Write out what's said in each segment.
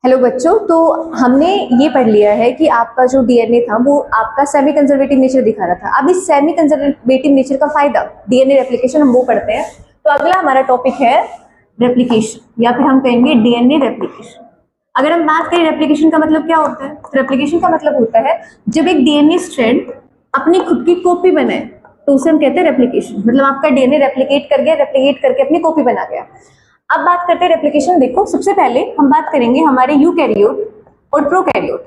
Hello बच्चों, तो हमने ये पढ़ लिया है कि आपका जो डीएनए था वो आपका सेमी कंजर्वेटिव नेचर दिखा रहा था। अब इस सेमी कंजर्वेटिव नेचर का फायदा डीएनए रेप्लिकेशन हम वो पढ़ते हैं। तो अगला हमारा टॉपिक है रेप्लिकेशन, या फिर हम कहेंगे डीएनए रेप्लिकेशन। अगर हम बात करें रेप्लिकेशन का मतलब क्या होता है, तो रेप्लिकेशन का मतलब होता है जब एक डीएनए स्ट्रैंड अपनी खुद की कॉपी बनाए तो उसे हम कहते हैं रेप्लिकेशन। मतलब आपका डीएनए रेप्लिकेट कर गया, रेप्लिकेट करके अपनी कॉपी बना गया। अब बात करते हैं रेप्लिकेशन। देखो, सबसे पहले हम बात करेंगे हमारे यूकैरियोट और प्रोकैरियोट,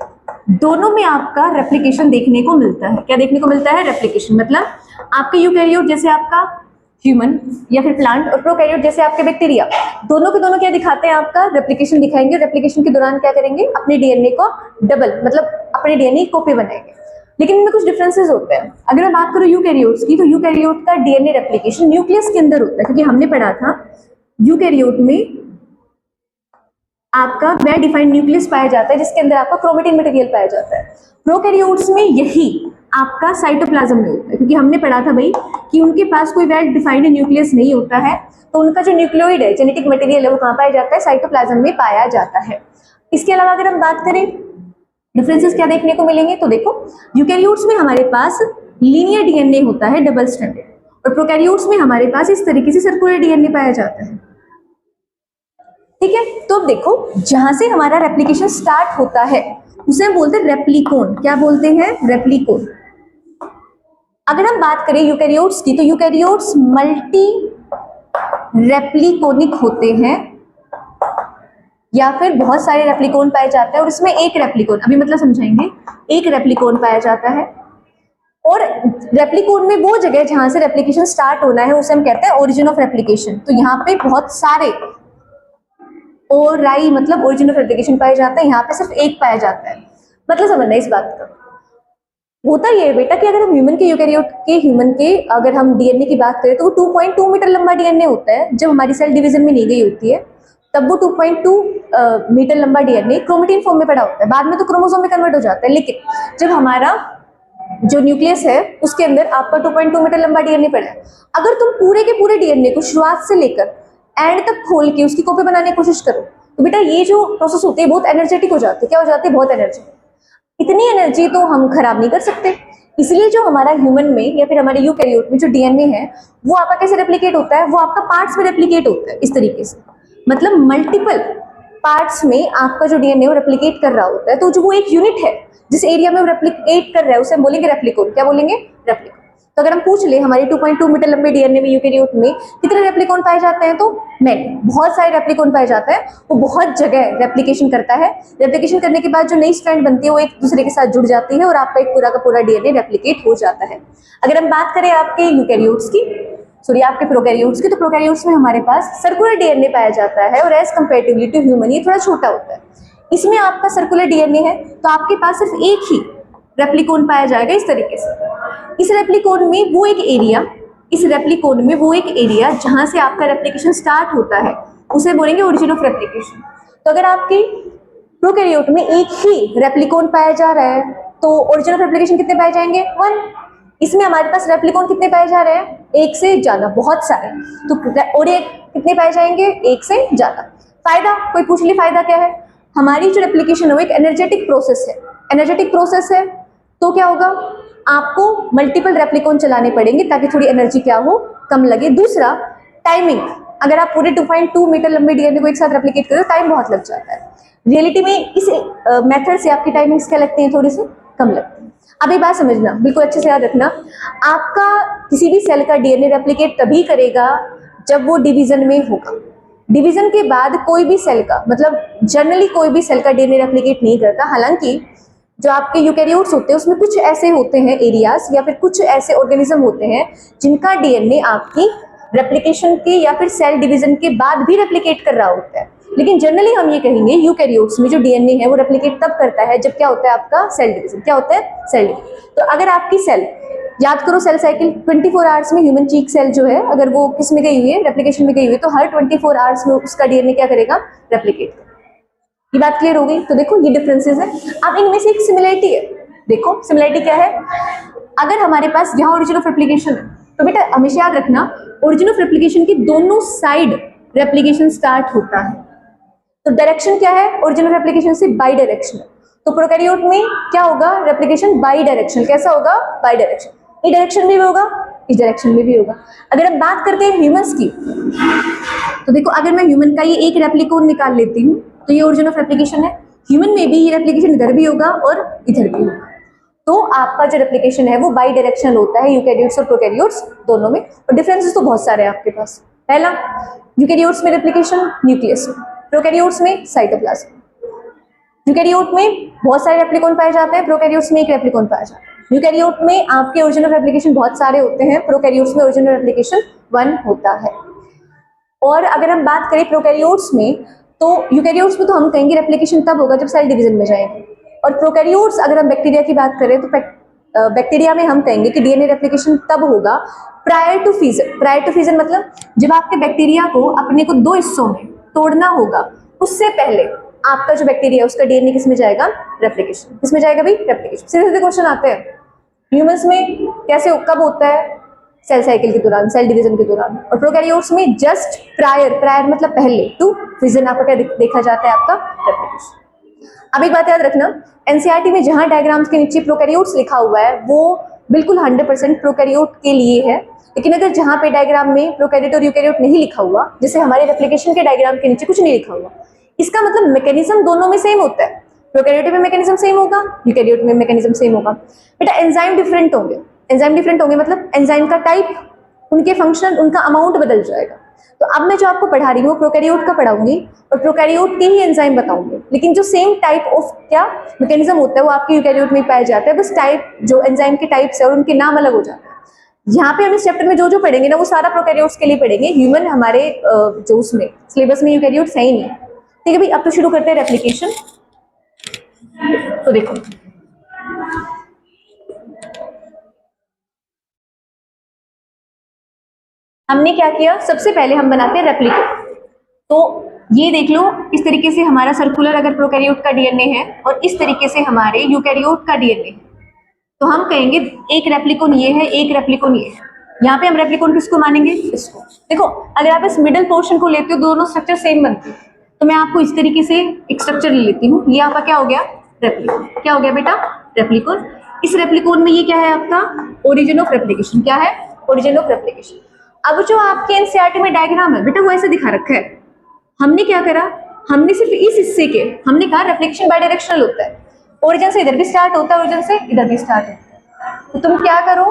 दोनों में आपका रेप्लिकेशन देखने को मिलता है। क्या देखने को मिलता है? रेप्लिकेशन। मतलब आपके यूकैरियोट जैसे आपका ह्यूमन या फिर प्लांट, और प्रोकैरियोट जैसे आपके बैक्टीरिया, दोनों के दोनों क्या दिखाते हैं? आपका रेप्लिकेशन दिखाएंगे। रेप्लिकेशन के दौरान क्या करेंगे? अपने डीएनए को डबल, मतलब अपने डीएनए की कॉपी बनाएंगे। लेकिन इनमें कुछ डिफरेंसेस होते हैं। अगर मैं बात करूं यूकैरियोट्स की, तो यूकैरियोट का डीएनए रेप्लिकेशन न्यूक्लियस के अंदर होता है, क्योंकि हमने पढ़ा था यूकैरियोट में आपका वेल डिफाइंड न्यूक्लियस पाया जाता है जिसके अंदर आपका क्रोमेटिन मटेरियल पाया जाता है। प्रोकैरियोट्स में यही आपका साइटोप्लाज्म में होता है, क्योंकि हमने पढ़ा था भाई कि उनके पास कोई वेल डिफाइंड न्यूक्लियस नहीं होता है, तो उनका जो न्यूक्लियोइड है, जेनेटिक मटेरियल है, वो कहाँ पाया जाता है? साइटोप्लाज्म में पाया जाता है। इसके अलावा अगर हम बात करें डिफरेंसेस क्या देखने को मिलेंगे, तो देखो, यूकैरियोट्स में हमारे पास लीनियर डीएनए होता है, डबल स्ट्रैंडेड, और प्रोकैरियोट्स में हमारे पास इस तरीके से सर्कुलर डीएनए पाया जाता है। ठीक है, तो अब देखो, जहां से हमारा रेप्लिकेशन स्टार्ट होता है उसे हम बोलते हैं रेप्लिकोन। क्या बोलते हैं? रेप्लिकोन। अगर हम बात करें यूकैरियोट्स की, तो यूकैरियोट्स मल्टी रेप्लिकोनिक होते हैं, या फिर बहुत सारे रेप्लिकोन पाए जाते हैं, और इसमें एक रेप्लिकोन, अभी मतलब समझाएंगे, एक रेप्लिकोन पाया जाता है। और रेप्लिकोन में वो जगह जहां से रेप्लिकेशन स्टार्ट होना है उसे हम कहते हैं ओरिजिन ऑफ रेप्लिकेशन। तो यहाँ पे बहुत सारे ओराई मतलब ओरिजिन ऑफ रेप्लिकेशन पाए जाते हैं, यहाँ पे सिर्फ एक पाया जाता है। मतलब समझना इस बात का। होता ये है बेटा कि अगर हम ह्यूमन के यूकैरियोट के ह्यूमन के अगर हम डीएनए की बात करें तो वो 2.2 मीटर लंबा डीएनए होता है। जब हमारी सेल डिवीजन में नहीं गई होती है तब वो 2.2 मीटर लंबा डीएनए क्रोमेटिन फॉर्म में पड़ा होता है। बाद में तो क्रोमोसोम में कन्वर्ट हो जाता है, लेकिन जब हमारा जो न्यूक्लियस है उसके अंदर आपका 2.2 मीटर लंबा डीएनए पड़ा है। अगर तुम पूरे के पूरे डीएनए को शुरुआत से लेकर एंड तक खोल के उसकी कॉपी बनाने की कोशिश करो तो बेटा ये जो प्रोसेस होती है बहुत एनर्जेटिक हो जाती है। क्या हो जाती है? बहुत एनर्जी। इतनी एनर्जी तो हम खराब नहीं कर सकते, इसलिए जो हमारा ह्यूमन में या फिर हमारे यूकैरियोट में जो डीएनए है वो आपका कैसे रेप्लिकेट होता है? वो आपका पार्ट्स में रेप्लिकेट होता है, इस तरीके से। मतलब मल्टीपल पार्ट्स में आपका जो डीएनए वो रेप्लिकेट कर रहा होता है। तो जो वो एक यूनिट है जिस एरिया में वो रेप्लिकेट कर रहा है उसे हम बोलेंगे रेप्लिकोन। क्या बोलेंगे? रेप्लिकोन। तो अगर हम पूछ ले हमारे 2.2 मीटर लंबे डीएनए में यूकैरियोट में कितने रेप्लिकोन पाए जाते हैं, तो मैनी, बहुत सारे रेप्लिकोन पाए जाते हैं। वो बहुत जगह रेप्लिकेशन करता है। रेप्लिकेशन करने के बाद जो नई स्ट्रैंड बनती है वो एक दूसरे के साथ जुड़ जाती है और आपका एक पूरा का पूरा डीएनए रेप्लिकेट हो जाता है। अगर हम बात करें आपके यूकैरियोट्स की, सॉरी आपके प्रोकैरियोट्स की, तो प्रोकैरियोट्स में हमारे पास सर्कुलर डीएनए पाया जाता है, और एज कंपेरेटिवली टू ह्यूमन ये थोड़ा छोटा होता है। इसमें आपका सर्कुलर डीएनए है तो आपके पास सिर्फ एक ही रेप्लिकोन पाया जाएगा, इस तरीके से। इस रेप्लिकोन में वो एक एरिया, इस रेप्लिकोन में वो एक एरिया जहां से आपका रेप्लिकेशन स्टार्ट होता है उसे बोलेंगे ओरिजिन ऑफ रेप्लिकेशन। तो अगर आपकी प्रोकैरियोट में एक ही रेप्लिकोन पाया जा रहा है तो ओरिजिन ऑफ रेप्लिकेशन कितने पाए जाएंगे? 1। इसमें हमारे पास रेप्लिकोन कितने पाए जा रहे हैं? एक से ज्यादा, बहुत सारे। तो और एक कितने पाए जाएंगे? एक से ज्यादा। फायदा, कोई पूछ ले फायदा क्या है? हमारी जो रेप्लिकेशन है वो एक एनर्जेटिक प्रोसेस है। एनर्जेटिक प्रोसेस है तो क्या होगा? आपको मल्टीपल रेप्लिकोन चलाने पड़ेंगे ताकि थोड़ी एनर्जी क्या हो? कम लगे। दूसरा, टाइमिंग। अगर आप पूरे 2.2 मीटर लंबे डीएनए को एक साथ रेप्लिकेट करो टाइम बहुत लग जाता है। रियलिटी में इस मेथड से आपकी टाइमिंग्स क्या लगती हैं? थोड़ी सी कम लगती है। अब एक बात समझना, बिल्कुल अच्छे से याद रखना, आपका किसी भी सेल का डीएनए रेप्लिकेट तभी करेगा जब वो डिवीजन में होगा। डिवीजन के बाद कोई भी सेल का, मतलब जनरली कोई भी सेल का डीएनए रेप्लिकेट नहीं करता। हालांकि जो आपके यूकैरियोट्स होते हैं उसमें कुछ ऐसे होते हैं एरियाज या फिर कुछ ऐसे ऑर्गेनिज्म होते हैं जिनका डीएनए आपकी रेप्लिकेशन के या फिर सेल डिवीजन के बाद भी रेप्लिकेट कर रहा होता है। लेकिन जनरली हम ये कहेंगे यूकैरियोट्स में जो डीएनए है वो रेप्लिकेट तब करता है जब क्या होता है? आपका सेल डिवीजन। क्या होता है? Cell division. तो अगर आपकी सेल, याद करो सेल साइकिल, 24 आवर्स में ह्यूमन चीक सेल जो है अगर वो किस में गई हुई है? रेप्लिकेशन में गई हुई है, तो हर 24 आवर्स में उसका डीएनए क्या करेगा? रेप्लिकेट। ये बात क्लियर हो गई? तो देखो ये डिफरेंसेस है। अब इनमें से एक सिमिलरिटी है। देखो सिमिलरिटी क्या है? अगर हमारे पास यहाँ ओरिजिन ऑफ रेप्लिकेशन है तो बेटा हमेशा याद रखना ओरिजिन ऑफ रेप्लिकेशन की दोनों साइड रेप्लिकेशन स्टार्ट होता है। तो डायरेक्शन क्या है ओरिजिन ऑफ रेप्लिकेशन से? By directional. तो प्रोकैरियोट में क्या होगा? Replication by directional. कैसा होगा? By direction. इस डायरेक्शन में भी होगा, इस डायरेक्शन में भी होगा। अगर हम बात करते हैं ह्यूमंस की, तो देखो अगर मैं ह्यूमन का ये एक रेप्लिकोन निकाल लेती हूँ तो ये ओरिजिन ऑफ रेप्लिकेशन है। ह्यूमन में भी ये रेप्लिकेशन इधर भी होगा और इधर भी होगा। तो आपका जो रेप्लिकेशन है वो बाई डायरेक्शनल होता है यूकैरियोट्स और प्रोकैरियोट्स दोनों में। और डिफरेंसेस तो बहुत सारे हैं आपके पास। पहला, यूकैरियोट्स में रेप्लिकेशन न्यूक्लियस में, प्रोकैरियोट्स में साइटोप्लाज्म। यूकैरियोट में बहुत सारे रेप्लिकोन पाए जाते हैं, प्रोकैरियोट्स में एक रेप्लिकोन पाया जाता है। यूकैरियोट में आपके ओरिजिन ऑफ रेप्लिकेशन बहुत सारे होते हैं, प्रोकैरियोट्स में ओरिजिन ऑफ रेप्लिकेशन 1 होता है। और अगर हम बात करें प्रोकैरियोट्स में, तो यूकैरियोट्स में तो हम कहेंगे रेप्लिकेशन तब होगा जब सेल डिवीजन में जाएंगे। और प्रोकैरियोट्स अगर हम बैक्टीरिया की बात करें तो बैक्टीरिया में हम कहेंगे कि डीएनए रेप्लिकेशन तब होगा prior to fusion. Prior to fusion मतलब जब आपके बैक्टीरिया को अपने को 2 हिस्सों में तोड़ना होगा, उससे पहले आपका जो बैक्टीरिया है उसका डीएनए किस में जाएगा? रेप्लिकेशन। किस में जाएगा भाई? रेप्लिकेशन। सीधे सीधे क्वेश्चन आते हैं। ह्यूमंस में कैसे, कब होता है? सेल साइकिल के दौरान, सेल डिवीजन के दौरान। और प्रोकैरियोट्स में जस्ट प्रायर, प्रायर मतलब पहले टू फ्यूजन आपका क्या देखा जाता है? आपका रेप्लिकेशन। अब एक बात याद रखना, एनसीईआरटी में जहां डायग्राम्स के नीचे प्रोकैरियोट्स लिखा हुआ है वो बिल्कुल 100% प्रोकैरियोट के लिए है। लेकिन अगर जहां पे डायग्राम में प्रोकैरियोट और यूकैरियोट नहीं लिखा हुआ, जैसे हमारे रेप्लिकेशन के डायग्राम के नीचे कुछ नहीं लिखा हुआ, इसका मतलब मैकेनिज्म दोनों में सेम होता है। प्रोकैरियोट में मैकेनिज्म सेम होगा, यूकैरियोट में मैकेनिज्म सेम होगा। बेटा एंजाइम डिफरेंट होंगे। एंजाइम डिफरेंट होंगे मतलब एंजाइम का टाइप, उनके फंक्शन, उनका अमाउंट बदल जाएगा। तो अब मैं जो आपको पढ़ा रही हूँ प्रोकैरियोट का पढ़ाऊंगी और प्रोकैरियोट के ही एंजाइम बताऊंगी, लेकिन जो सेम टाइप ऑफ क्या मैकेनिज्म होता है वो आपके यूकैरियोट में पाया जाता है। बस टाइप, जो एंजाइम के टाइप्स है और उनके नाम अलग हो जाते हैं। यहाँ पे हम इस चैप्टर में जो जो पढ़ेंगे ना वो सारा प्रोकैरियोट्स के लिए पढ़ेंगे। ह्यूमन हमारे जो उसमें सिलेबस में यूकैरियोट्स है ही नहीं। ठीक है भाई, अब तो शुरू करते हैं रेप्लिकेशन। तो देखो हमने क्या किया, सबसे पहले हम बनाते हैं रेप्लिकेट। तो ये देख लो, इस तरीके से हमारा सर्कुलर अगर प्रोकैरियोट का डीएनए है और इस तरीके से हमारे यूकैरियोट का डीएनए है, तो हम कहेंगे एक रेप्लिकोन ये है, एक रेप्लिकोन ये है। यहाँ पे हम रेप्लिकोन किसको मानेंगे? इसको। देखो अगर आप इस मिडिल पोर्शन को लेते हो दोनों स्ट्रक्चर सेम बनते हैं, तो मैं आपको इस तरीके से एक स्ट्रक्चर ले लेती हूँ। ये आपका क्या हो गया? रेप्लिकोन। क्या हो गया बेटा? रेप्लिकोन। इस रेप्लिकोन में ये क्या है आपका? Origin of replication. क्या है? Origin of replication. अब जो आपके एनसीईआरटी में डायग्राम है बेटा वो ऐसे दिखा रखा है। हमने क्या करा, हमने सिर्फ इस हिस्से के, हमने कहा रेप्लिकेशन बाय डायरेक्शनल होता है, ओरिजिन से इधर भी स्टार्ट होता है, ओरिजिन से इधर भी स्टार्ट होता है। तो तुम क्या करो,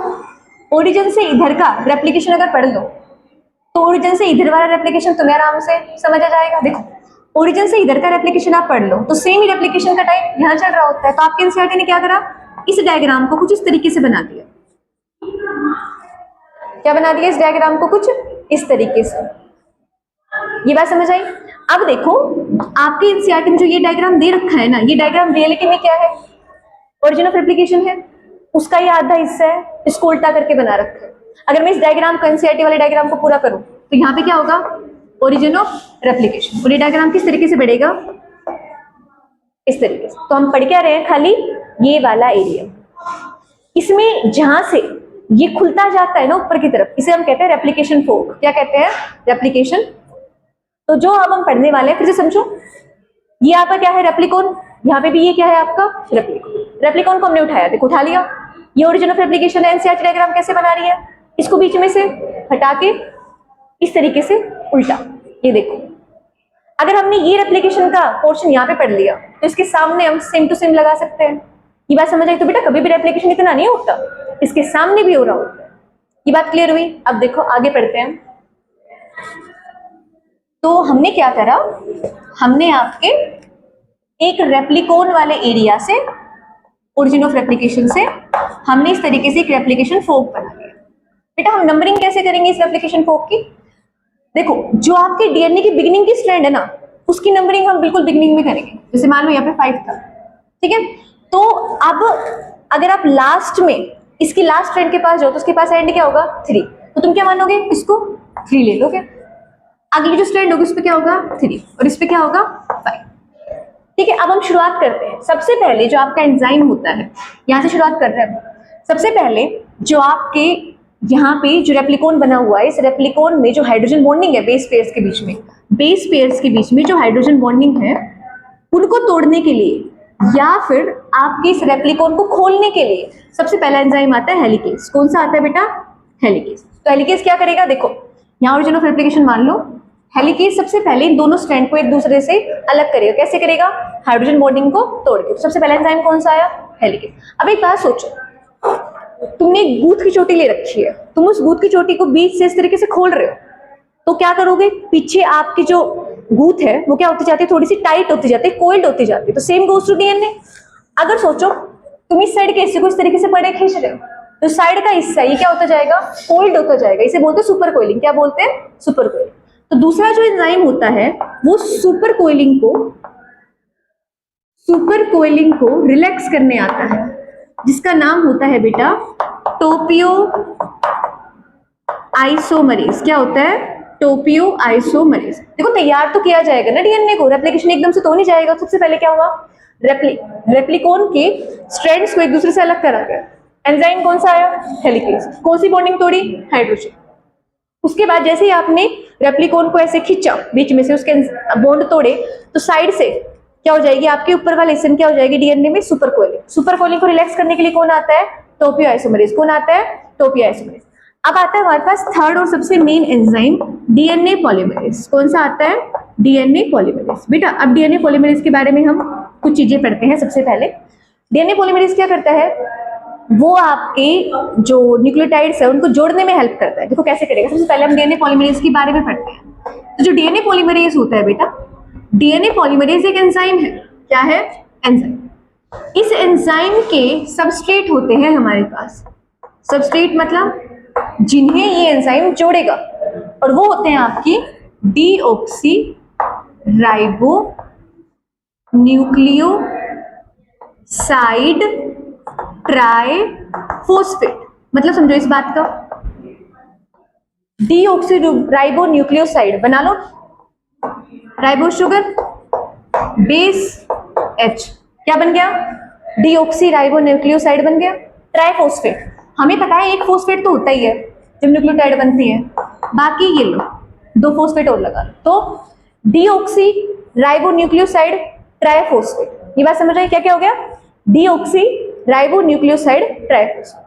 ओरिजिन से इधर का रेप्लिकेशन अगर पढ़ लो तो ओरिजिन से इधर वाला रेप्लिकेशन तुम्हें आराम से समझ आ जाएगा। देखो ओरिजिन से इधर का रेप्लिकेशन आप पढ़ लो तो सेम ही रेप्लिकेशन का टाइप यहाँ चल रहा होता है। तो आपके एनसीईआरटी ने क्या करा, इस डायग्राम को कुछ इस तरीके से बना दिया। क्या बना दिया? इस डायग्राम को कुछ इस तरीके से। ये बात समझ आई? अब देखो आपके एनसीईआरटी में जो ये डायग्राम दे रखा है ना, ये डायग्राम रियलिटी में क्या है? ओरिजिन ऑफ रेप्लिकेशन है। उसका ये आधा हिस्सा है, इसको उल्टा करके बना रखा है। अगर मैं इस डायग्राम को, एनसीईआरटी वाले डायग्राम को पूरा करूं तो यहाँ पे क्या होगा? Origin of replication. और ये डायग्राम किस तरीके से बढ़ेगा? इस तरीके से। तो हम पढ़ क्या रहे हैं? खाली ये वाला एरिया, इसमें जहां से ये खुलता जाता है ना ऊपर की तरफ, इसे हम कहते हैं रेप्लिकेशन फोर्क। क्या कहते हैं? रेप्लिकेशन। तो जो अब हम पढ़ने वाले हैं फिर से समझो, ये आपका क्या है? रेप्लिकोन। यहाँ पे भी ये क्या है आपका? रेप्लिकोन। रेप्लिकोन को हमने उठाया, देखो उठा लिया। ये ओरिजिन ऑफ रेप्लिकेशन है। एनसीईआरटी डायग्राम कैसे बना रही है? इसको बीच में से हटा के इस तरीके से उल्टा। ये देखो अगर हमने ये रेप्लिकेशन का पोर्शन यहाँ पे पढ़ लिया तो इसके सामने हम सेम टू सेम लगा सकते हैं। ये बात समझ आई? तो बेटा कभी भी रेप्लिकेशन इतना नहीं होता, इसके सामने भी हो रहा होता है। ये बात क्लियर हुई? अब देखो आगे पढ़ते हैं। तो हमने क्या करा, हमने आपके एक रेप्लिकोन वाले एरिया से, ओरिजिन ऑफ रेप्लिकेशन से, हमने इस तरीके से एक रेप्लिकेशन फोर्क बना लिया। बेटा हम नंबरिंग कैसे करेंगे इस रेप्लिकेशन फोर्क की? देखो जो आपके डीएनए की बिगिनिंग की स्ट्रैंड है ना, उसकी नंबरिंग हम बिल्कुल बिगिनिंग में करेंगे। जैसे मान लो यहाँ पे 5 था, ठीक है? तो अब अगर आप लास्ट में इसकी लास्ट स्ट्रैंड के पास जाओ तो उसके पास एंड क्या होगा? 3। तो तुम क्या मानोगे? इसको 3 ले लोगे। अगली जो स्ट्रैंड होगी उस पे क्या होगा? 3 और इस पे क्या होगा? 5। ठीक है, अब हम शुरुआत करते हैं। सबसे पहले जो आपका एंजाइम होता है, यहां से शुरुआत कर रहे हैं। सबसे पहले जो आपके यहाँ पे जो रेप्लिकोन बना हुआ है, इस रेप्लिकोन में जो हाइड्रोजन बॉन्डिंग है बेस पेयर्स के बीच में, बेस पेयर्स के बीच में जो हाइड्रोजन बॉन्डिंग है उनको तोड़ने के लिए या फिर आपके इस रेप्लिकोन को खोलने के लिए सबसे पहला एंजाइम आता है हेलिकेज। कौन सा आता है बेटा? हेलिकेज। तो हेलिकेज क्या करेगा? देखो यहाँ ओरिजिन ऑफ रेप्लिकेशन मान लो, हेलिकेज सबसे पहले इन दोनों स्ट्रैंड को एक दूसरे से अलग करेगा। कैसे करेगा? हाइड्रोजन बॉन्डिंग को तोड़ के। सबसे पहला एंजाइम कौन सा आया? हेलिकेज। अब एक बात सोचो, तुमने एक गूथ की चोटी ले रखी है, तुम उस गूथ की चोटी को बीच से इस तरीके से खोल रहे हो, तो क्या करोगे? पीछे आपकी जो गूथ है वो क्या होती जाती है? थोड़ी सी टाइट होती जाती है, कोइल्ड होती जाती है। तो सेम गोज टू डीएनए। अगर सोचो तुम इस साइड के हिस्से को इस तरीके से पड़े खींच रहे हो, तो साइड का हिस्सा ये क्या होता जाएगा? कोइल्ड होता जाएगा। इसे बोलते हैं सुपर कोइलिंग। क्या बोलते हैं? Super coiling. तो दूसरा जो एंजाइम होता है वो सुपर कोइलिंग को रिलैक्स करने आता है, जिसका नाम होता है बेटा टोपियो आइसोमरेज। क्या होता है? टोपियो आइसोमरेज। देखो तैयार तो किया जाएगा ना डीएनए को, रेप्लिकेशन एकदम से तो नहीं जाएगा। सबसे पहले क्या हुआ? रेप्लिकोन के स्ट्रैंड्स को एक दूसरे से अलग करा गया। एंजाइम कौन सा आया? हेलिकेज। कौन सी बॉन्डिंग तोड़ी? हाइड्रोजन। उसके बाद जैसे ही आपने रेप्लिकोन को ऐसे खींचा बीच में से, उसके बॉन्ड तोड़े, तो साइड से क्या हो जाएगी? आपके ऊपर वाले हिस्से में क्या हो जाएगी? डीएनए में सुपर कोइलिंग। सुपर कोइलिंग को रिलैक्स करने के लिए कौन आता है? टोपियो आइसोमरेज। कौन आता है? टोपियो आइसोमरेज। अब आता है हमारे पास थर्ड और सबसे मेन एंजाइम डीएनए पॉलीमरेज। कौन सा आता है? DNA polymerase. बेटा अब डीएनए पॉलीमरेज के बारे में हम कुछ चीजें पढ़ते हैं। सबसे पहले डीएनए पॉलीमरेज क्या करता है? वो आपके जो न्यूक्लियोटाइड्स है उनको जोड़ने में हेल्प करता है। देखो कैसे करेगा। सबसे पहले हम डीएनए पॉलीमरेज के बारे में पढ़ते हैं। तो जो डीएनए पॉलीमरेज होता है बेटा, डीएनए पॉलीमरेज एक एंजाइम है। क्या है? एंजाइम। इस एंजाइम के सबस्ट्रेट होते हैं हमारे पास। सबस्ट्रेट मतलब जिन्हें ये एंजाइम जोड़ेगा, और वो होते हैं आपकी डीऑक्सी राइबो न्यूक्लियोसाइड ट्राइफॉस्फेट। मतलब समझो इस बात का, डीऑक्सी राइबो न्यूक्लियोसाइड बना लो, राइबो शुगर बेस H क्या बन गया? डीऑक्सी राइबो न्यूक्लियोसाइड बन गया। ट्राइफॉस्फेट, हमें पता है एक फॉस्फेट तो होता ही है जब न्यूक्लियोटाइड बनती है, बाकी ये लो 2 फॉस्फेट और लगा लो, तो डीऑक्सी राइबो न्यूक्लियोसाइड ट्राइफॉस्फेट। ये बात समझ रहे हैं? क्या क्या हो गया? Deoxy ribo nucleoside triphosphate.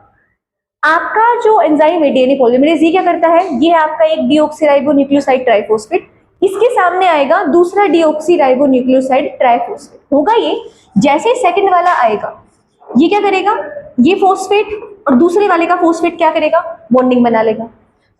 आपका जो एंजाइम है डीएनए पॉलीमरेज, ये क्या करता है? ये है आपका एक डीऑक्सी राइबो न्यूक्लियोसाइड ट्राइफॉस्फेट। इसके सामने आएगा दूसरा डीऑक्सी राइबो न्यूक्लियोसाइड ट्राइफॉस्फेट। होगा ये, जैसे सेकंड वाला आएगा ये क्या करेगा? ये फॉस्फेट और दूसरे वाले का फॉस्फेट क्या करेगा? बॉन्डिंग बना लेगा।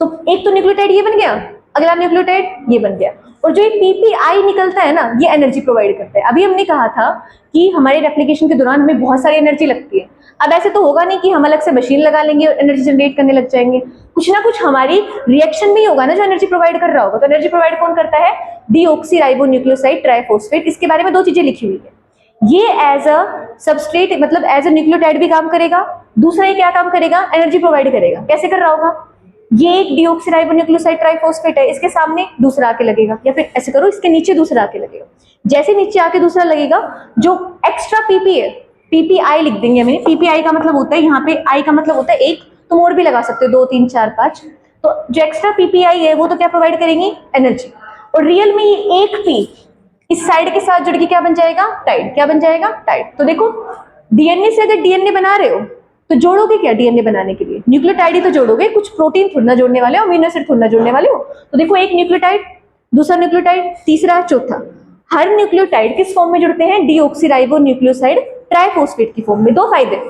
तो एक तो न्यूक्लियोटाइड ये बन गया, अगला न्यूक्लियोटाइड ये बन गया, और जो एक पीपीआई निकलता है ना, ये एनर्जी प्रोवाइड करता है। अभी हमने कहा था कि हमारे रेप्लिकेशन के दौरान हमें बहुत सारी एनर्जी लगती है। अब ऐसे तो होगा नहीं कि हम अलग से मशीन लगा लेंगे और एनर्जी जनरेट करने लग जाएंगे। कुछ ना कुछ हमारी रिएक्शन भी होगा ना जो एनर्जी प्रोवाइड कर रहा होगा। तो एनर्जी प्रोवाइड कौन करता है? Deoxy ribo nucleoside triphosphate. इसके बारे में 2 चीजें लिखी हुई है। ये एज अ सबस्ट्रेट मतलब एज अ न्यूक्लियोटाइड भी काम करेगा, दूसरा ये क्या काम करेगा? एनर्जी प्रोवाइड करेगा। कैसे कर रहा होगा? ये एक डीऑक्सीराइबोन्यूक्लियोसाइड ट्राइफॉस्फेट है, इसके सामने दूसरा आके लगेगा, या फिर ऐसे करो इसके नीचे दूसरा आके लगेगा। जैसे नीचे आके दूसरा लगेगा, जो एक्स्ट्रा पीपी है, पीपीआई लिख देंगे हमें। पीपीआई का मतलब होता है, यहाँ पे आई का मतलब होता है एक, तुम और भी लगा सकते हो 2 3 4 5। तो जो एक्स्ट्रा पीपीआई है वो तो क्या प्रोवाइड करेंगी? एनर्जी। और रियल में ये एक पी इस साइड के साथ जुड़ के क्या बन जाएगा? टाइड। क्या बन जाएगा? टाइड। तो देखो डीएनए से अगर डीएनए बना रहे हो तो जोड़ोगे क्या डीएनए बनाने के लिए? न्यूक्लियोटाइड ही तो जोड़ोगे, कुछ प्रोटीन थोड़ा ना जोड़ने वाले हो, अमीनो एसिड थोड़ा ना जोड़ने वाले हो। तो देखो एक न्यूक्लियोटाइड, दूसरा न्यूक्लियोटाइड, तीसरा, चौथा। हर न्यूक्लियोटाइड किस फॉर्म में जुड़ते हैं? डीऑक्सीराइबो न्यूक्लियोसाइड ट्राइफॉस्फेट की फॉर्म में। 2 फायदे,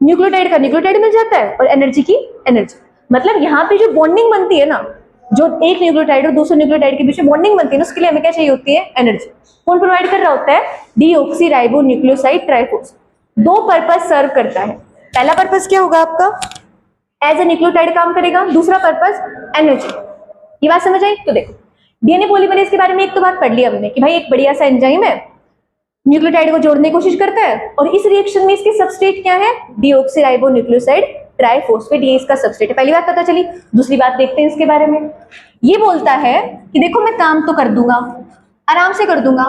न्यूक्लियोटाइड का न्यूक्लियोटाइड मिल जाता है और एनर्जी की एनर्जी। मतलब यहाँ पे जो बॉन्डिंग बनती है ना, जो एक न्यूक्लियोटाइड और दूसरे न्यूक्लियोटाइड के बीच में बॉन्डिंग बनती है ना, उसके लिए हमें क्या चाहिए होती है? एनर्जी। कौन प्रोवाइड कर रहा होता है? Deoxyribo nucleoside triphosphate. 2 पर्पस सर्व करता है। पहला पर्पस क्या होगा आपका? एज ए न्यूक्लियोटाइड काम करेगा। दूसरा पर्पस एनर्जी। ये बात समझ आई? तो देखो डीएनए पॉलीमरेज के बारे में एक तो बात पढ़ ली हमने कि भाई एक बढ़िया सा एंजाइम है, न्यूक्लियोटाइड को जोड़ने की कोशिश करता है, और इस रिएक्शन में इसके सबस्ट्रेट क्या है? डीऑक्सीराइबो न्यूक्लियोसाइड ट्राइफॉस्फेट, ये इसका सबस्ट्रेट है। पहली बात पता चली। दूसरी बात देखते हैं इसके बारे में। ये बोलता है कि देखो मैं काम तो कर दूंगा, आराम से कर दूंगा,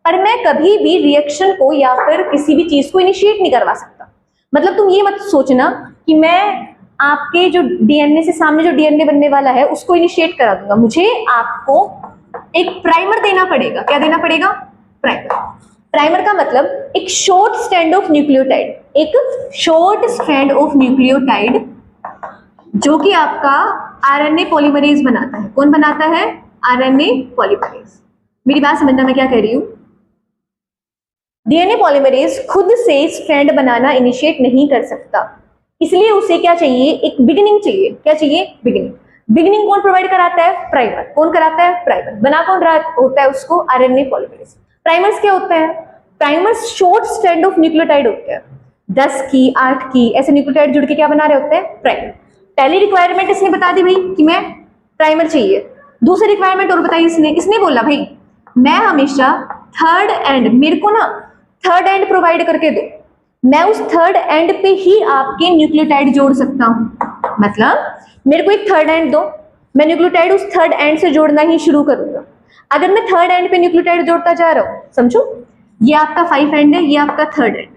पर मैं कभी भी रिएक्शन को या फिर किसी भी चीज को इनिशिएट नहीं करवा सकता। मतलब तुम ये मत सोचना कि मैं आपके जो डीएनए से सामने जो डीएनए बनने वाला है उसको इनिशिएट करा दूंगा। मुझे आपको एक प्राइमर देना पड़ेगा। क्या देना पड़ेगा? प्राइमर। प्राइमर का मतलब एक शॉर्ट स्ट्रैंड ऑफ न्यूक्लियोटाइड, एक शॉर्ट स्ट्रैंड ऑफ न्यूक्लियोटाइड जो कि आपका आरएनए पॉलीमरेज बनाता है। कौन बनाता है? RNA polymerase. मेरी बात समझना मैं क्या कह रही हूं। डीएनए पॉलीमरेज खुद से स्ट्रैंड बनाना इनिशिएट नहीं कर सकता, इसलिए उसे क्या चाहिए? एक बिगिनिंग चाहिए। क्या चाहिए? बिगिनिंग। बिगिनिंग कौन प्रोवाइड कराता है? प्राइमर। कौन कराता है? प्राइमर। बना कौन रहा होता है उसको? RNA polymerase. प्राइमर्स क्या होते हैं? Primers short strand of nucleotide होते हैं, 10 की 8 की ऐसे न्यूक्लियोटाइड जुड़ के क्या बना रहे होते हैं? प्राइमर। पहली रिक्वायरमेंट इसने बता दी भाई कि मैं प्राइमर चाहिए। दूसरी रिक्वायरमेंट और बताई इसने बोला भाई मैं हमेशा थर्ड एंड, मेरे को ना थर्ड एंड प्रोवाइड करके दो, मैं उस थर्ड एंड पे ही आपके न्यूक्लियोटाइड जोड़ सकता हूं। मतलब मेरे को एक थर्ड एंड दो, मैं न्यूक्लियोटाइड उस थर्ड एंड से जोड़ना ही शुरू करूंगा। अगर मैं थर्ड एंड पे न्यूक्लियोटाइड जोड़ता जा रहा हूं, समझो ये आपका 5 एंड है, ये आपका थर्ड एंड।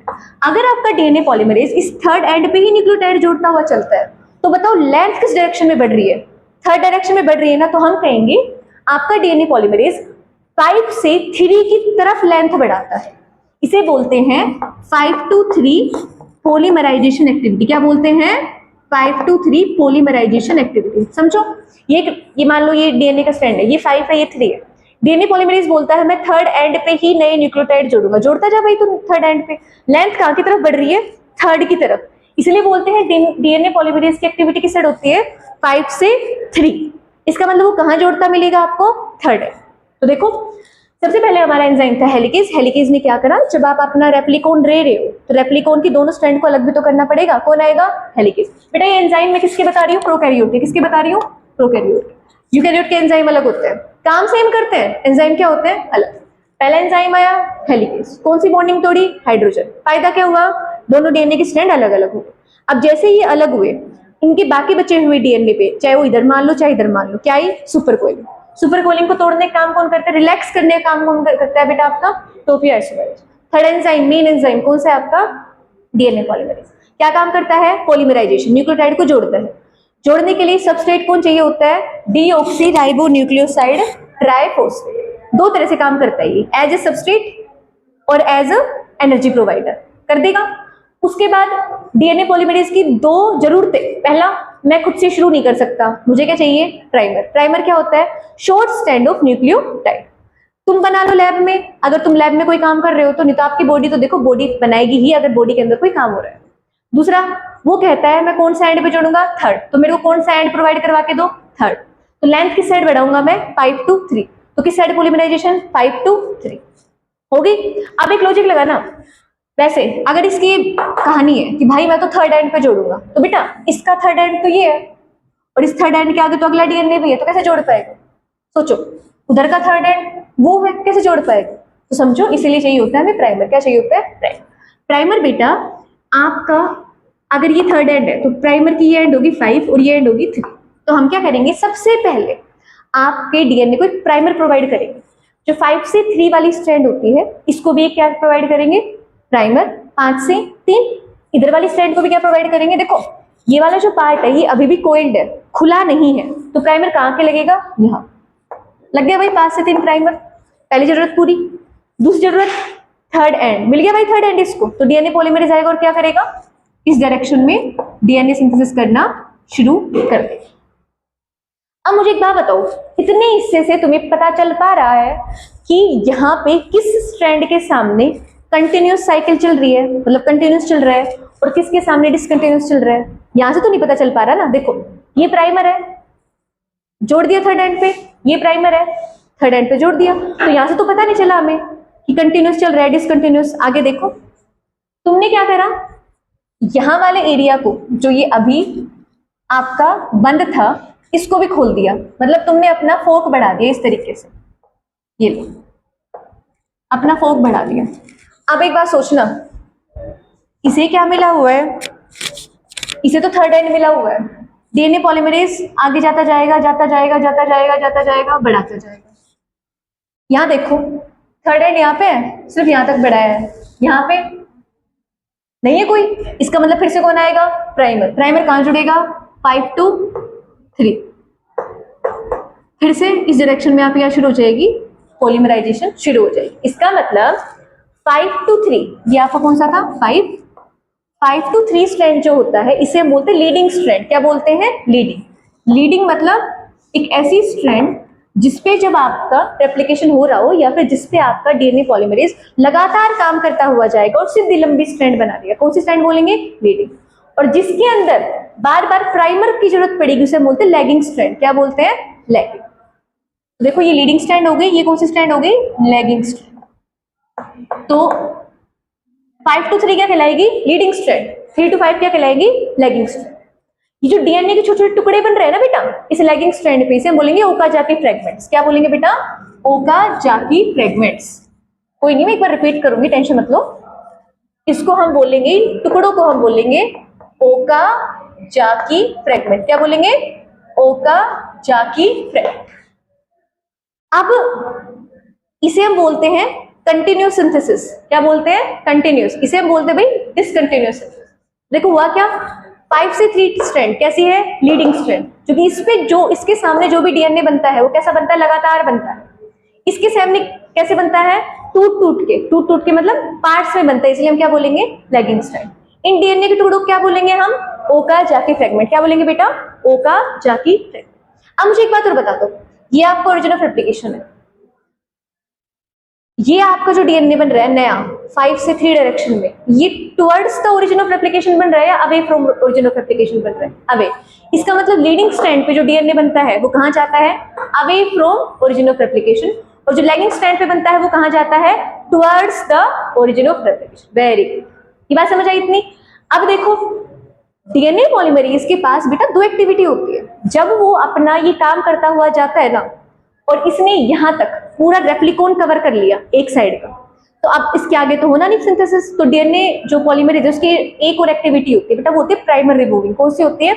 अगर आपका डीएनए पॉलीमरेज इस थर्ड एंड पे ही न्यूक्लियोटाइड जोड़ता हुआ चलता है तो बताओ लेंथ किस डायरेक्शन में बढ़ रही है? थर्ड डायरेक्शन में बढ़ रही है ना, तो हम कहेंगे आपका डीएनए पॉलीमरेज 5 से 3 की तरफ लेंथ बढ़ाता है। इसे बोलते हैं 5 to 3 पॉलीमराइजेशन एक्टिविटी। क्या बोलते हैं? 5 to 3 पॉलीमराइजेशन एक्टिविटी। समझो ये मान लो ये डीएनए का स्ट्रैंड है, ये 5 है, ये 3 है। डीएनए पॉलीमरेज बोलता है मैं थर्ड एंड पे ही नए न्यूक्लियोटाइड जोड़ूंगा। जोड़ता जा भाई तुम थर्ड एंड पे। लेंथ कहां की तरफ बढ़ रही है? थर्ड की तरफ। इसलिए बोलते हैं डीएनए पॉलीमरेज की एक्टिविटी किस साइड होती है? 5 से 3। इसका मतलब वो कहां जोड़ता मिलेगा आपको? थर्ड है। तो देखो सबसे पहले हमारा एंजाइम था हेलिकेज। हेलिकेज ने क्या करा? जब आप अपना रेप्लिकोन ले रहे हो तो रेप्लिकोन की दोनों स्ट्रैंड को अलग भी तो करना पड़ेगा। कौन आएगा? हेलिकेज। बेटा ये एंजाइम मैं किसके बता रही हूँ? प्रोकैरियोट के। किसके बता रही हूँ? प्रोकैरियोट। यूकैरियोट के एंजाइम अलग होते हैं, काम सेम करते हैं, एंजाइम क्या होते हैं? अलग। पहला एंजाइम आया हेलिकेज, कौन सी बॉन्डिंग तोड़ी? हाइड्रोजन। फायदा क्या हुआ? दोनों डीएनए के स्ट्रैंड अलग अलग हो गए। अब जैसे ये अलग हुए, इनके बाकी बचे हुए डीएनए पे, चाहे वो इधर मान लो चाहे इधर मान लो, क्या आई? Super coiling. सुपर कोइलिंग को तोड़ने का काम कौन करता है? रिलैक्स करने का काम कौन करता है बेटा? आपका topoisomerase. Third enzyme, main enzyme कौन सा है आपका? DNA polymerase. क्या काम करता है? पॉलीमराइजेशन, न्यूक्लियोटाइड को जोड़ता है। जोड़ने के लिए सबस्ट्रेट कौन चाहिए होता है? डीऑक्सीराइबोन्यूक्लियोसाइड ट्राइफॉस्फेट। दो तरह से काम करता है ये, एज ए सबस्ट्रेट और एज अ एनर्जी प्रोवाइडर कर देगा। उसके बाद डीएनए पॉलीमरेज की दो जरूरतें। पहला, मैं खुद से शुरू नहीं कर सकता, मुझे क्या चाहिए? प्राइमर। प्राइमर क्या होता है? Short strand of nucleotide. तुम बना लो लैब में, अगर तुम लैब में कोई काम कर रहे हो तो, नहीं तो आपकी बॉडी तो देखो बॉडी बनाएगी ही अगर बॉडी के अंदर कोई काम हो रहा है। दूसरा, वो कहता है मैं कौन सा एंड पे जोड़ूंगा? थर्ड। तो मेरे को कौन सा एंड प्रोवाइड करवा के दो? थर्ड। तो लेंथ किस साइड बढ़ाऊंगा मैं? 5 to 3। तो किस साइड पॉलीमराइजेशन? 5 to 3 होगी। अब एक लॉजिक लगाना, वैसे अगर इसकी कहानी है कि भाई मैं तो थर्ड एंड पे जोड़ूंगा, तो बेटा इसका थर्ड एंड तो ये है और इस थर्ड एंड के आगे तो अगला डीएनए भी है, तो कैसे जोड़ पाएगा? सोचो, उधर का थर्ड एंड वो है, कैसे जोड़ पाएगा? तो समझो इसीलिए चाहिए होता है हमें प्राइमर। क्या चाहिए होता है? प्राइमर। प्राइमर बेटा आपका अगर ये थर्ड एंड है तो प्राइमर की ये एंड होगी 5 और ये एंड होगी 3। तो हम क्या करेंगे? सबसे पहले आपके डीएनए को एक प्राइमर प्रोवाइड करेंगे। जो 5 से 3 वाली स्ट्रैंड होती है इसको भी क्या प्रोवाइड करेंगे? प्राइमर। 5 से 3 इधर वाली स्ट्रैंड को भी क्या प्रोवाइड करेंगे? देखो ये वाला जो पार्ट है ये अभी भी कोइल्ड है, खुला नहीं है, तो प्राइमर कहाँ के लगेगा? यहाँ लग गया भाई 5 से 3 प्राइमर। पहली जरूरत पूरी। दूसरी जरूरत थर्ड एंड, मिल गया भाई थर्ड एंड इसको, तो डीएनए पॉलीमरेज आएगा और क्या करेगा? इस डायरेक्शन में डीएनए सिंथेसिस करना शुरू कर देगा। अब मुझे एक बात बताओ, इतने हिस्से से तुम्हें पता चल पा रहा है कि यहाँ पे किस स्ट्रैंड के सामने कंटिन्यूस साइकिल चल रही है, मतलब कंटिन्यूस चल रहा है, और किसके सामने डिसकंटिन्यूस चल रहा है? यहां से तो नहीं पता चल पा रहा ना। देखो ये प्राइमर है, जोड़ दिया थर्ड एंड पे, ये प्राइमर है, थर्ड एंड पे जोड़ दिया, तो यहां से तो पता नहीं चला हमें कि कंटिन्यूस चल रहा है डिसकंटिन्यूस। आगे देखो तुमने क्या करा, यहां वाले एरिया को जो ये अभी आपका बंद था इसको भी खोल दिया, मतलब तुमने अपना फोक बढ़ा दिया इस तरीके से। ये लो अपना फोक बढ़ा दिया। अब एक बात सोचना, इसे क्या मिला हुआ है? इसे तो थर्ड एंड मिला हुआ है। डीएनए पॉलीमरेज आगे जाता जाएगा जाता जाएगा जाता जाएगा जाता जाएगा, बढ़ाता जाएगा। यहां देखो थर्ड एंड यहाँ पे है, सिर्फ यहां तक बढ़ाया है, यहाँ पे नहीं है कोई, इसका मतलब फिर से कौन आएगा, प्राइमर। प्राइमर कहाँ जुड़ेगा, 5 to 3, फिर से इस डायरेक्शन में आप यहाँ शुरू हो जाएगी, पॉलीमराइजेशन शुरू हो जाएगी। इसका मतलब 5 to 3, ये आपका कौन सा था, 5 to 3 स्ट्रैंड जो होता है इसे हम बोलते हैं लीडिंग स्ट्रैंड। क्या बोलते हैं, लीडिंग। लीडिंग मतलब एक ऐसी स्ट्रैंड जिसपे जब आपका रेप्लिकेशन हो रहा हो या फिर जिसपे आपका डीएनए पॉलीमरेज लगातार काम करता हुआ जाएगा और सीधी लंबी स्ट्रैंड बना देगा, कौन सी स्ट्रैंड बोलेंगे, लीडिंग। और जिसके अंदर बार बार प्राइमर की जरूरत पड़ेगी उसे बोलते हैं लैगिंग स्ट्रैंड। क्या बोलते हैं, लैगिंग। देखो ये लीडिंग स्ट्रैंड हो गई, ये कौन सी स्ट्रैंड हो गई, लैगिंग स्ट्रैंड। तो 5 to 3 क्या कहलाएगी, लीडिंग स्ट्रैंड। 3 to 5 क्या कहलाएगी, लैगिंग स्ट्रैंड। ये जो डीएनए के छोटे छोटे टुकड़े बन रहे हैं ना बेटा, इस लैगिंग स्ट्रैंड पे इसे हम बोलेंगे ओकाजाकी फ्रेगमेंट्स। क्या बोलेंगे बेटा, ओकाजाकी फ्रेगमेंट्स। कोई नहीं, मैं एक बार रिपीट करूंगी, टेंशन मत लो। इसको हम बोलेंगे, टुकड़ों को हम बोलेंगे ओकाजाकी फ्रेगमेंट। क्या बोलेंगे, ओकाजाकी फ्रेगमेंट। अब इसे हम बोलते हैं कंटिन्यूस सिंथेसिस। क्या बोलते हैं, कंटिन्यूस। इसे हम बोलते हैं भाई डिसकंटिन्यूस सिंथेसिस। देखो हुआ क्या, 5 से 3 स्ट्रैंड कैसी है, लीडिंग स्ट्रैंड, क्योंकि इस पे जो इसके सामने जो भी डीएनए बनता है वो कैसा बनता है, लगातार बनता है। इसके सामने कैसे बनता है, टूट टूट के मतलब पार्ट्स में बनता है, इसलिए हम क्या बोलेंगे, लैगिंग स्ट्रैंड। इन डीएनए के टुकड़ों को क्या बोलेंगे हम, ओकाजाकी फ्रेगमेंट। क्या बोलेंगे बेटा, ओकाजाकी फ्रेगमेंट। अब मुझे एक बात और बता दो, ये आपका ओरिजिन ऑफ रेप्लिकेशन है। ये आपका जो डीएनए बन रहा है नया 5 से 3 डायरेक्शन में, ये towards the origin of replication बन रहा है या away from origin of replication बन रहा है, अवे। इसका मतलब लीडिंग स्ट्रैंड पे जो डीएनए बनता है वो कहां जाता है, away from origin of replication. और जो लैगिंग स्ट्रैंड पे बनता है वो कहां जाता है, towards the origin of replication. Very good, ये बात समझ आई इतनी। अब देखो डीएनए पॉलीमरेज के पास बेटा दो एक्टिविटी होती है। जब वो अपना ये काम करता हुआ जाता है ना, और इसने यहां तक पूरा रेप्लिकोन कवर कर लिया एक साइड का, तो अब इसके आगे तो होना नहीं सिंथेसिस। तो डीएनए जो पॉलीमरेज है उसकी एक और एक्टिविटी होती है बेटा, वो होती है प्राइमर रिमूविंग। कौन सी होती है,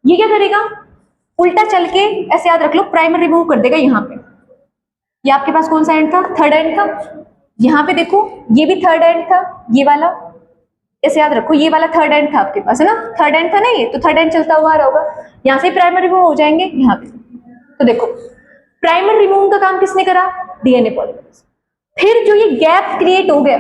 ये क्या करेगा, उल्टा चल के ऐसे याद रख लो, प्राइमर रिमूव कर देगा यहाँ पे। ये आपके पास कौन सा एंड था, थर्ड एंड था। यहाँ पे देखो ये भी थर्ड एंड था, ये वाला ऐसे याद रखो, ये वाला थर्ड एंड था आपके पास, है ना, थर्ड एंड था ना ये, तो थर्ड एंड चलता हुआ आ रहा होगा, यहाँ से प्राइमर रिमूव हो जाएंगे यहाँ पे। तो देखो प्राइमर रिमूव का काम किसने करा, डीएनए पॉलीमरेज। फिर जो ये गैप क्रिएट हो गया,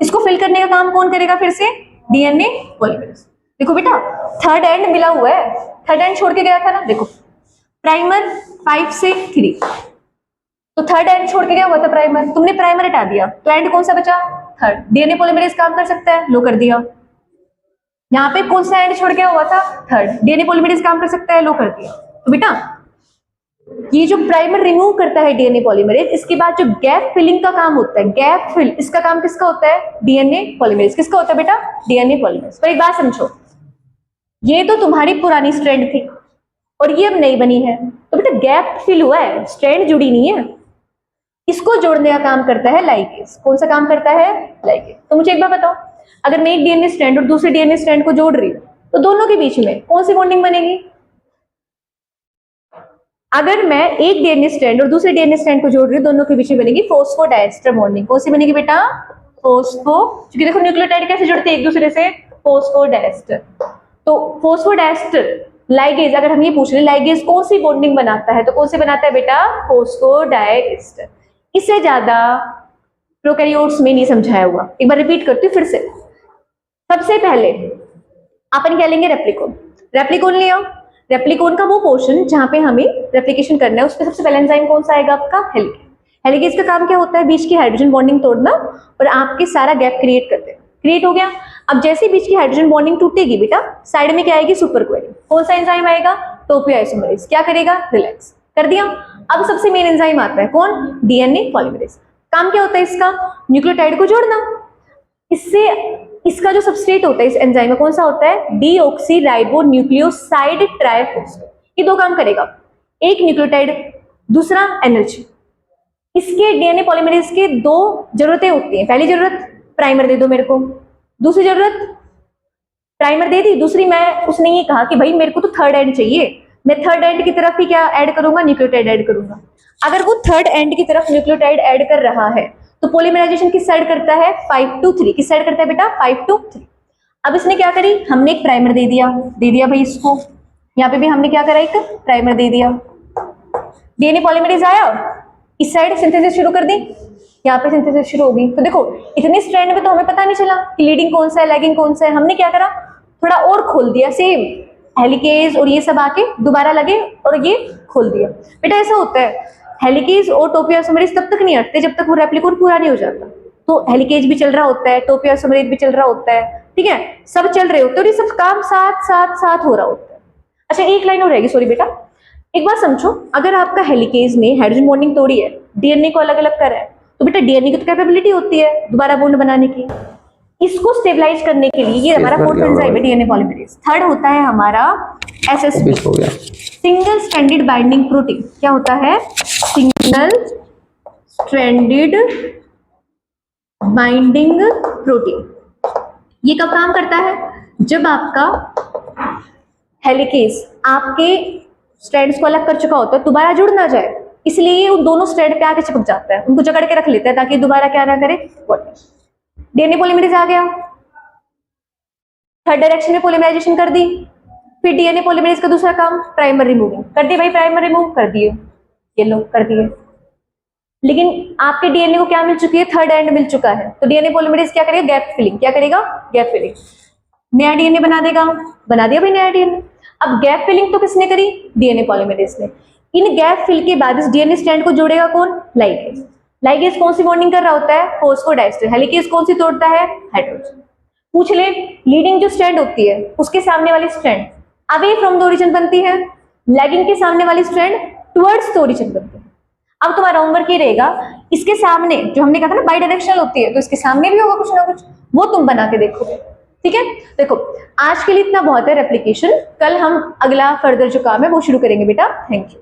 इसको फिल करने का काम कौन करेगा, फिर से डीएनए पॉलीमरेज। देखो बेटा थर्ड एंड मिला हुआ है, थर्ड एंड छोड़ के गया था ना, देखो प्राइमर 5 से 3, तो थर्ड एंड छोड़ के गया हुआ था प्राइमर, तुमने प्राइमर हटा दिया तो एंड कौन सा बचा, थर्ड। डीएनए पॉलीमरेज काम कर सकता है, लो कर दिया। यहाँ पे कौन सा एंड छोड़ गया हुआ था, थर्ड। डीएनए पॉलीमरेज काम कर सकता है, लो कर दिया। तो बेटा ये जो प्राइमर रिमूव करता है डीएनए पॉलीमरेज, इसके बाद जो गैप फिलिंग का काम होता है, गैप फिल, इसका काम किसका होता है, डीएनए पॉलीमरेज। किसका होता है बेटा, डीएनए पॉलीमरेज। पर एक बात समझो, ये तो तुम्हारी पुरानी स्ट्रैंड थी और ये अब नई बनी है, तो बेटा गैप फिल हुआ है, स्ट्रैंड जुड़ी नहीं है। इसको जोड़ने का काम करता है लाइगेज। कौन सा काम करता है, लाइगेज। तो मुझे एक बात बताओ, अगर मैं एक डीएनए स्ट्रैंड और दूसरे डीएनए स्ट्रैंड को जोड़ रही हूँ तो दोनों के बीच में कौन सी बॉन्डिंग बनेगी, अगर मैं एक डीएनए स्ट्रैंड और दूसरे डीएनए स्ट्रैंड को जोड़ रही हूँ दोनों के बीच में बनेगी फोस्फोडाइएस्टर बॉन्डिंग। कौन सी बनेगी बेटा, फोस्फो, क्योंकि देखो न्यूक्लियोटाइड कैसे जुड़ते हैं एक दूसरे से, फोस्फोडाइएस्टर। तो फोस्फोडाइएस्टर लाइगेज, अगर हम ये पूछ रहे लाइगेज कौन सी बॉन्डिंग बनाता है, तो कौन सी बनाता है बेटा, फोस्फोडाइएस्टर। इससे ज्यादा प्रोकैरियोट्स में नहीं समझाया हुआ, एक बार रिपीट करती हूँ फिर से। सबसे पहले अपन क्या लेंगे, रेप्लिकोन। रेप्लिकोन ले आओ। रेप्लिकोन का वो पोर्शन जहां पे हमें रेप्लिकेशन करना है, उसपे सबसे पहले एंजाइम कौन सा आएगा आपका, हेलिकेज। हेलिकेज का काम क्या होता है, बीच की हाइड्रोजन बॉन्डिंग तोड़ना और आपके सारा गैप क्रिएट कर देना। क्रिएट हो गया। अब जैसे बीच की हाइड्रोजन बॉन्डिंग टूटेगी बेटा, साइड में क्या आएगी, सुपर कोइलिन। कौन सा एंजाइम आएगा, टोपियोआइसोमरेज। क्या करेगा, रिलैक्स कर दिया। अब सबसे मेन एंजाइम आता है कौन, डीएनए पॉलीमरेज। काम क्या होता है इसका, न्यूक्लियोटाइड को जोड़ना। इससे इसका जो सबस्ट्रेट होता है इस एंजाइम में कौन सा होता है, डीऑक्सीराइबोन्यूक्लियोसाइड ट्राइफॉस्फेट। ये दो काम करेगा, एक न्यूक्लियोटाइड, दूसरा एनर्जी। इसके डीएनए पॉलीमरेज के दो जरूरतें होती हैं। पहली जरूरत प्राइमर दे दो मेरे को, दूसरी जरूरत प्राइमर दे दी, दूसरी मैं उसने ये कहा कि भाई मेरे को तो थर्ड एंड चाहिए, मैं थर्ड एंड की तरफ ही क्या ऐड करूंगा, न्यूक्लियोटाइड ऐड करूंगा। अगर वो थर्ड एंड की तरफ न्यूक्लियोटाइड ऐड कर रहा है तो पॉलीमराइजेशन किस साइड करता है, 5 to 3। किस साइड करता है बेटा, 5 to 3। अब इसने क्या करी, हमने एक प्राइमर दे दिया भाई इसको, यहाँ पे भी हमने क्या करा, एक प्राइमर दे दिया। डीएनए पॉलीमरेज आया, इस साइड सिंथेसिस शुरू कर दी, यहाँ पे सिंथेसिस शुरू होगी। तो देखो इतने स्ट्रैंड में तो हमें पता नहीं चला कि लीडिंग कौन सा है लैगिंग कौन सा है। हमने क्या करा, थोड़ा और खोल दिया, सेम हेलिकेज और ये सब आके दोबारा लगे और ये खोल दिया। बेटा ऐसा होता है, हेलिकेज और टोपियोसोमेरेज तब तक नहीं हटते जब तक वो रेप्लिकोन पूरा नहीं हो जाता। तो हेलिकेज भी चल रहा होता है, टोपियोसोमेरेज भी चल रहा होता है, ठीक है, सब चल रहे होते हैं और ये सब काम साथ साथ साथ हो रहा होता है। अच्छा एक लाइन और रहेगी, सॉरी बेटा, एक बात समझो, अगर आपका हेलिकेज ने हाइड्रोजन बॉन्डिंग तोड़ी है, डीएनए को अलग अलग करा है, तो बेटा डीएनए की तो कैपेबिलिटी होती है दोबारा बॉन्ड बनाने की। इसको स्टेबलाइज करने के लिए ये हमारा फोर्थ एंजाइम है डीएनए पॉलीमरेज। थर्ड होता है हमारा SSP, single stranded binding protein. क्या होता है, सिंगल स्ट्रैंडेड बाइंडिंग प्रोटीन। ये कब काम करता है, जब आपका हेलिकेज आपके स्ट्रैंड्स को अलग कर चुका होता है, दोबारा जुड़ ना जाए, इसलिए ये उन दोनों स्ट्रैंड पे आके चिपक जाता है, उनको जकड़ के रख लेता है ताकि दोबारा क्या ना करे। डीएनए पॉलीमरेज आ गया, थर्ड डायरेक्शन में पॉलीमराइजेशन कर दी। फिर डीएनए पॉलीमरेज का दूसरा काम प्राइमर रिमूविंग कर दी भाई, प्राइमर रिमूव कर दिए, ये लो कर दिए। लेकिन आपके डीएनए को क्या मिल चुकी है, थर्ड एंड मिल चुका है। तो डीएनए पॉलीमरेज क्या करेगा, गैप फिलिंग। क्या करेगा, गैप फिलिंग, नया डीएनए बना देगा, बना दिया भाई नया डीएनए। अब गैप फिलिंग तो किसने करी, डीएनए पॉलीमरेज ने। इन गैप फिल के बाद इस डीएनए स्ट्रैंड को जोड़ेगा कौन, लाइगेज। लाइगेज कौन सी बॉन्डिंग कर रहा होता है, फॉस्फोडाइस्टर। हेलिकेज कौन सी तोड़ता है, हाइड्रोजन। पूछ ले, लीडिंग जो स्ट्रैंड होती है उसके सामने वाली strand away from the origin बनती है, लैगिंग के सामने वाली स्ट्रैंड टुवर्ड्स द ओरिजिन बनती है। अब तुम्हारा होमवर्क ये रहेगा, इसके सामने जो हमने कहा था ना बाई डायरेक्शनल होती है, तो इसके सामने भी होगा कुछ ना कुछ, वो तुम बना के देखोगे, ठीक है। देखो आज के लिए इतना बहुत है रेप्लिकेशन, कल हम अगला फर्दर जो काम है वो शुरू करेंगे बेटा। Thank you.